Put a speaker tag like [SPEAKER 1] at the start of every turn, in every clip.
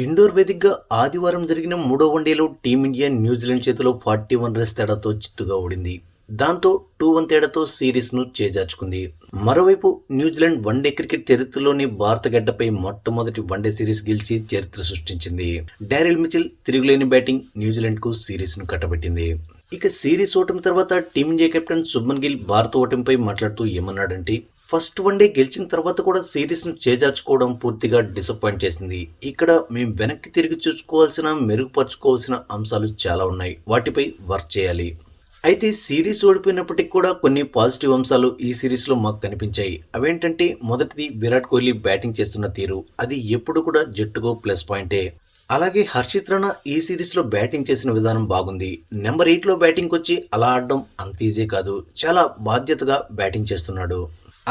[SPEAKER 1] Indoor వేదికగా ఆదివారం జరిగిన మూడో వన్డేలో టీమిండియా న్యూజిలాండ్ చేతిలో 41 రన్స్ తేడాతో చిత్తుగా ఓడింది. దాంతో 2-1 తేడాతో సిరీస్ను చేజార్చుకుంది. మరోవైపు న్యూజిలాండ్ వన్డే క్రికెట్ చరిత్రలోని భారత గడ్డపై మొట్టమొదటి వన్డే సిరీస్ గెలిచి చరిత్ర సృష్టించింది. డారెల్ మిచెల్ తిరుగులేని బ్యాటింగ్ న్యూజిలాండ్కు సిరీస్ను కట్టబెట్టింది. ఇక సిరీస్ ఓటమి తర్వాత టీమిండియా కెప్టెన్ శుభ్మన్ గిల్ భారత ఓటమిపై మాట్లాడుతూ ఏమన్నాడంటే, ఫస్ట్ వన్డే గెలిచిన తర్వాత కూడా సిరీస్ను చేజార్చుకోవడం పూర్తిగా డిసప్పాయింట్ చేసింది. ఇక్కడ మేము వెనక్కి తిరిగి చూసుకోవాల్సిన, మెరుగుపరుచుకోవాల్సిన అంశాలు చాలా ఉన్నాయి. వాటిపై వర్క్ చేయాలి. అయితే సిరీస్ ఓడిపోయినప్పటికీ కూడా కొన్ని పాజిటివ్ అంశాలు ఈ సిరీస్లో మాకు కనిపించాయి. అవేంటంటే, మొదటిది విరాట్ కోహ్లీ బ్యాటింగ్ చేస్తున్న తీరు. అది ఎప్పుడు కూడా జట్టుకు ప్లస్ పాయింటే. అలాగే హర్షిత్ రాణా ఈ సిరీస్లో బ్యాటింగ్ చేసిన విధానం బాగుంది. నెంబర్ 8లో బ్యాటింగ్ వచ్చి అలా ఆడడం అంత ఈజీ కాదు. చాలా బాధ్యతగా బ్యాటింగ్ చేస్తున్నాడు.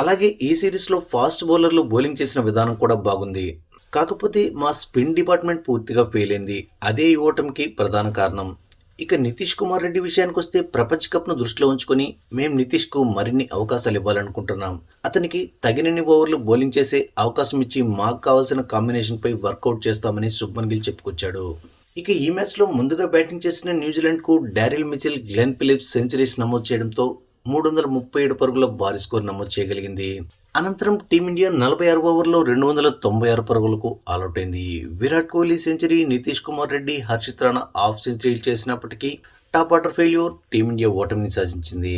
[SPEAKER 1] అలాగే ఈ సిరీస్లో ఫాస్ట్ బౌలర్లు బౌలింగ్ చేసిన విధానం కూడా బాగుంది. కాకపోతే మా స్పిన్ డిపార్ట్మెంట్ పూర్తిగా ఫెయిల్ అయింది. అదే ఈ ఓటమికి ప్రధాన కారణం. ఇక నితీష్ కుమార్ రెడ్డి విషయానికి వస్తే, ప్రపంచ కప్ను దృష్టిలో ఉంచుకొని మేము నితీష్కు మరిన్ని అవకాశాలు ఇవ్వాలనుకుంటున్నాం. అతనికి తగినన్ని ఓవర్లు బౌలింగ్ చేసే అవకాశం ఇచ్చి మాకు కావాల్సిన కాంబినేషన్పై వర్కౌట్ చేస్తామని శుభ్మన్ గిల్ చెప్పుకొచ్చాడు. ఇక ఈ మ్యాచ్లో ముందుగా బ్యాటింగ్ చేసిన న్యూజిలాండ్కు Darrell Mitchell, Glenn Phillips centuries నమోదు చేయడంతో 337 పరుగుల భారీ స్కోర్ నమోదు చేయగలిగింది. అనంతరం టీమిండియా 46 ఓవర్లో 296 పరుగులకు ఆలౌట్ అయింది. విరాట్ కోహ్లీ సెంచరీ, నితీష్ కుమార్ రెడ్డి, హర్షిత్ రాణా హాఫ్ సెంచరీలు చేసినప్పటికీ టాప్ ఆర్డర్ ఫెయిల్యూర్ టీమిండియా ఓటమిని సాధించింది.